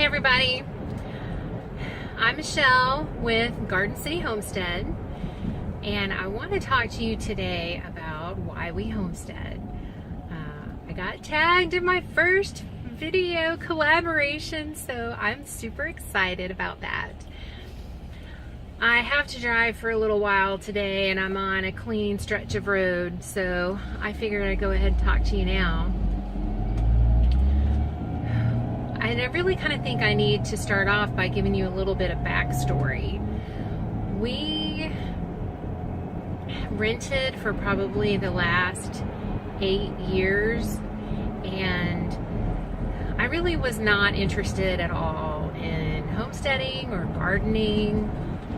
Hi everybody, I'm Michelle with Garden City Homestead, and I want to talk to you today about why we homestead. I got tagged in my first video collaboration, so I'm super excited about that. I have to drive for a little while today and I'm on a clean stretch of road, so I figured I'd go ahead and talk to you now. And I really kind of think I need to start off by giving you a little bit of backstory. We rented for probably the last 8 years, and I really was not interested at all in homesteading or gardening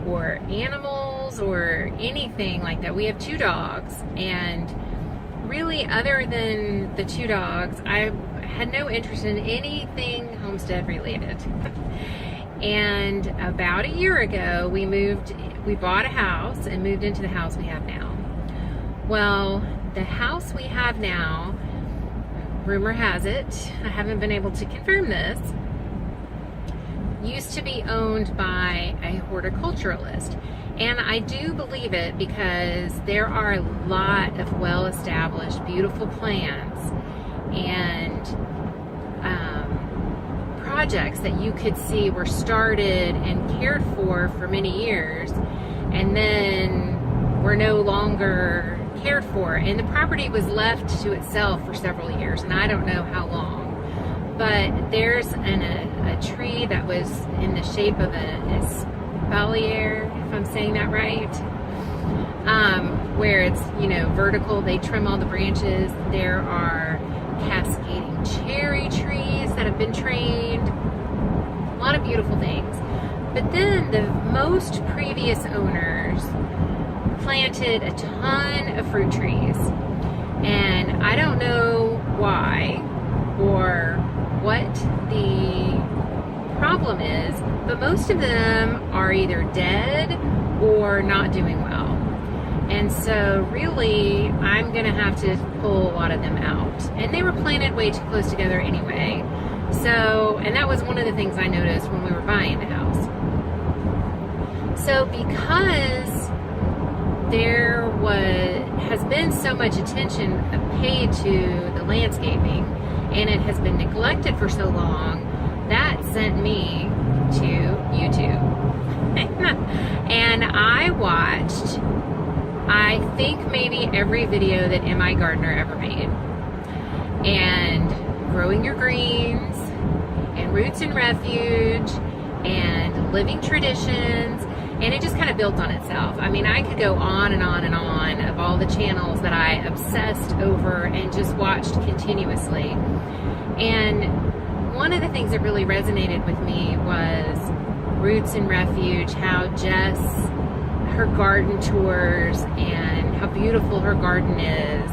or animals or anything like that. We have 2 dogs, and really other than the 2 dogs, I had no interest in anything homestead related. And about a year ago, we bought a house and moved into the house we have now. Well, the house we have now, rumor has it, I haven't been able to confirm this, used to be owned by a horticulturalist. And I do believe it because there are a lot of well-established, beautiful plants and projects that you could see were started and cared for many years, and then were no longer cared for. And the property was left to itself for several years, and I don't know how long. But there's a tree that was in the shape of a espalier, if I'm saying that right, where it's, vertical. They trim all the branches. There are cascading cherry trees that have been trained. A lot of beautiful things. But then the most previous owners planted a ton of fruit trees. And I don't know why or what the problem is, but most of them are either dead or not doing well. And so really, I'm going to have to pull a lot of them out. And they were planted way too close together anyway. So, and that was one of the things I noticed when we were buying the house. So because there has been so much attention paid to the landscaping, and it has been neglected for so long, that sent me to YouTube. And I watched, I think maybe every video that M.I. Gardener ever made. And Growing Your Greens, and Roots and Refuge, and Living Traditions, and it just kind of built on itself. I mean, I could go on and on and on of all the channels that I obsessed over and just watched continuously. And one of the things that really resonated with me was Roots and Refuge, how Jess, her garden tours and how beautiful her garden is.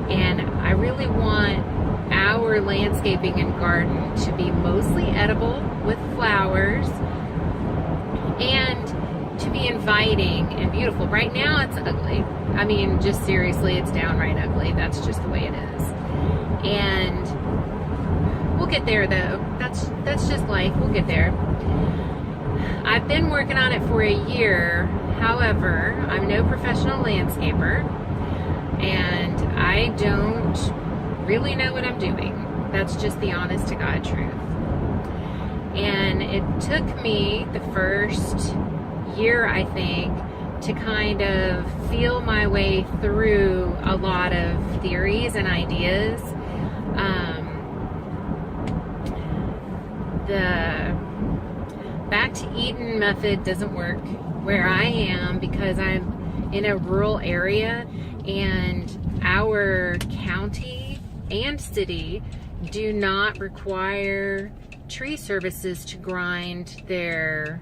And I really want our landscaping and garden to be mostly edible with flowers and to be inviting and beautiful. Right now it's ugly. I mean, just seriously, it's downright ugly. That's just the way it is. And we'll get there though. That's just life. We'll get there. I've been working on it for a year. However, I'm no professional landscaper, and I don't really know what I'm doing. That's just the honest to God truth. And it took me the first year, I think, to kind of feel my way through a lot of theories and ideas. The back to Eden method doesn't work where I am because I'm in a rural area, and our county and city do not require tree services to grind their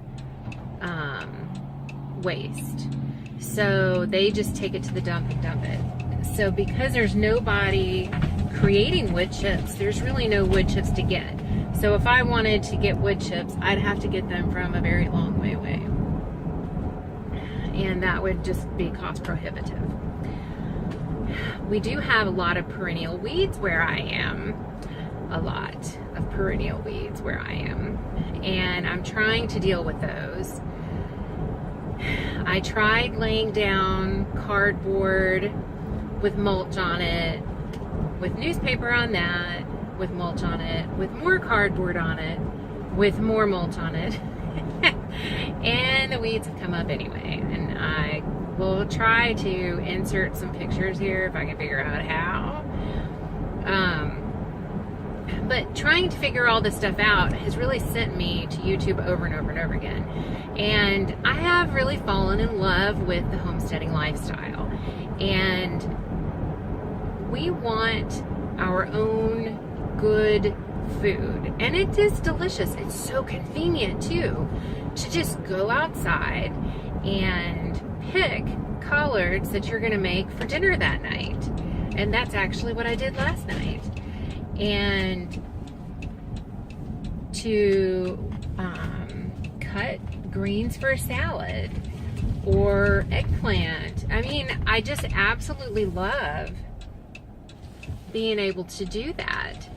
waste. So they just take it to the dump and dump it. So because there's nobody creating wood chips, there's really no wood chips to get. So if I wanted to get wood chips, I'd have to get them from a very long way away. And that would just be cost prohibitive. We do have a lot of perennial weeds where I am. A lot of perennial weeds where I am, and I'm trying to deal with those. I tried laying down cardboard with mulch on it, with newspaper on that, with mulch on it, with more cardboard on it, with more mulch on it, and the weeds have come up anyway. And I will try to insert some pictures here if I can figure out how. But trying to figure all this stuff out has really sent me to YouTube over and over and over again. And I have really fallen in love with the homesteading lifestyle. And we want our own good food. And it is delicious. It's so convenient too, to just go outside and pick collards that you're gonna make for dinner that night. And that's actually what I did last night. And to cut greens for a salad or eggplant. I mean, I just absolutely love being able to do that.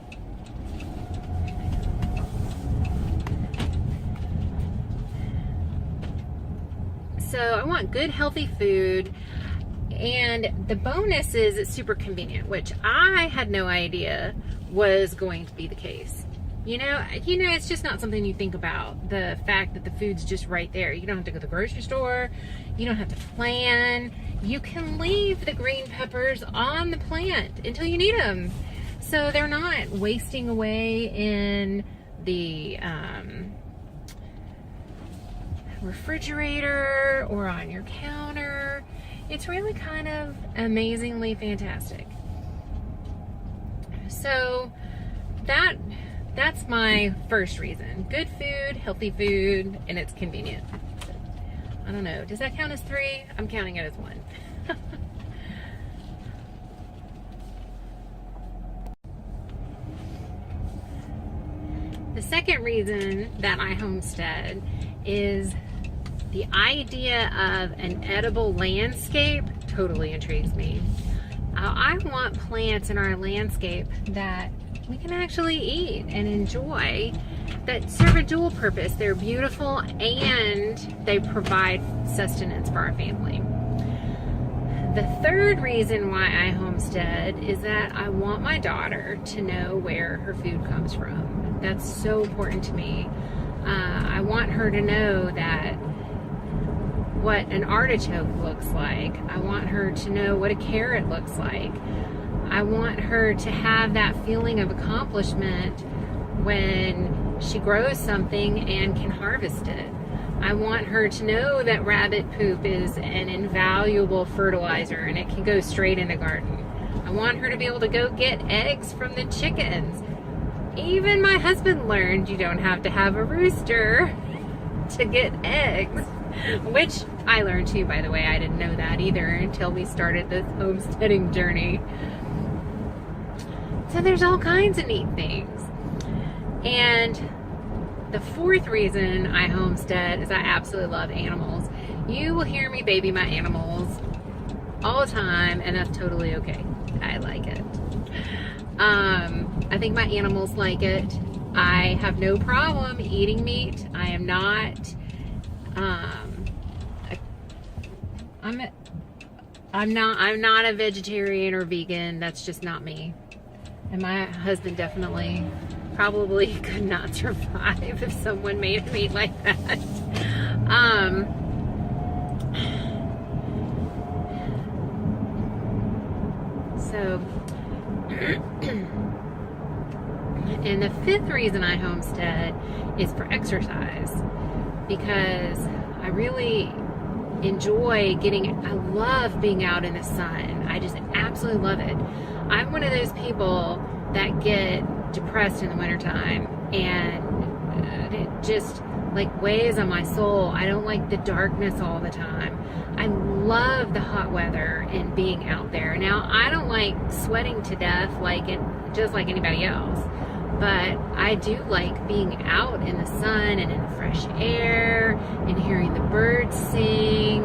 So I want good, healthy food. And the bonus is it's super convenient, which I had no idea was going to be the case. You know, it's just not something you think about. The fact that the food's just right there. You don't have to go to the grocery store. You don't have to plan. You can leave the green peppers on the plant until you need them. So they're not wasting away in the refrigerator or on your counter. It's really kind of amazingly fantastic. So that's my first reason. Good food, healthy food, and it's convenient. I don't know, does that count as 3? I'm counting it as 1. The second reason that I homestead is the idea of an edible landscape totally intrigues me. I want plants in our landscape that we can actually eat and enjoy, that serve a dual purpose. They're beautiful and they provide sustenance for our family. The third reason why I homestead is that I want my daughter to know where her food comes from. That's so important to me. I want her to know that what an artichoke looks like. I want her to know what a carrot looks like. I want her to have that feeling of accomplishment when she grows something and can harvest it. I want her to know that rabbit poop is an invaluable fertilizer and it can go straight in the garden. I want her to be able to go get eggs from the chickens. Even my husband learned you don't have to have a rooster to get eggs, which I learned too, by the way. I didn't know that either until we started this homesteading journey. So there's all kinds of neat things. And the fourth reason I homestead is I absolutely love animals. You will hear me baby my animals all the time, and that's totally okay. I like it. I think my animals like it. I have no problem eating meat. I am not I'm not a vegetarian or vegan. That's just not me. And my husband definitely probably could not survive if someone made him eat like that. And the fifth reason I homestead is for exercise, because I really enjoy I love being out in the sun. I just absolutely love it. I'm one of those people that get depressed in the wintertime, and it just like weighs on my soul. I don't like the darkness all the time. I love the hot weather and being out there. Now, I don't like sweating to death just like anybody else, but I do like being out in the sun and in the fresh air and hearing the birds sing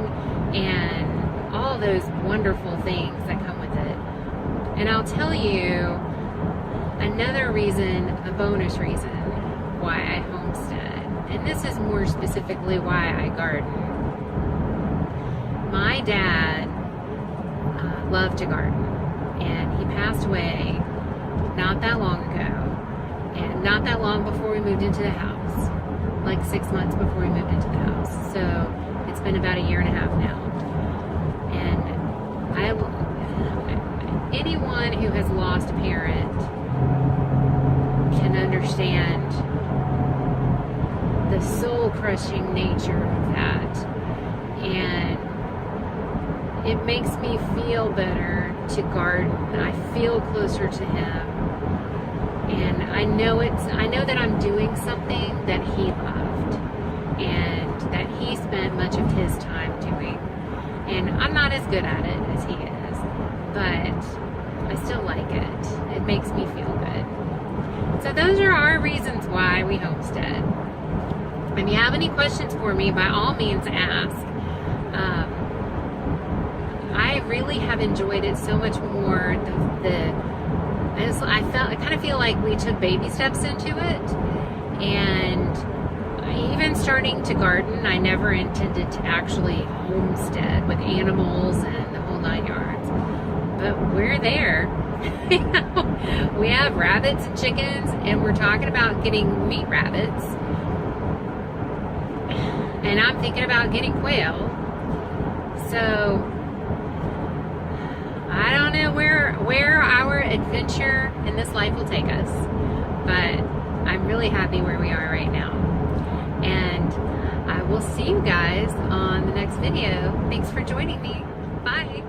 and all those wonderful things that come with it. And I'll tell you, Another reason, a bonus reason why I homestead, and this is more specifically why I garden. My dad loved to garden, and he passed away not that long ago, and not that long before we moved into the house, like 6 months before we moved into the house. So it's been about a year and a half now. And anyone who has lost a parent can understand the soul-crushing nature of that. And it makes me feel better to garden. I feel closer to him. And I know that I'm doing something that he loved and that he spent much of his time doing. And I'm not as good at it as he is, but I still like it. It makes me feel good. So those are our reasons why we homestead. If you have any questions for me, by all means ask. I really have enjoyed it so much more. I kind of feel like we took baby steps into it, and even starting to garden, I never intended to actually homestead with animals and the whole 9 yards. But we're there. We have rabbits and chickens, and we're talking about getting meat rabbits. And I'm thinking about getting quail. So I don't know where our adventure in this life will take us, but I'm really happy where we are right now. And I will see you guys on the next video. Thanks for joining me. Bye.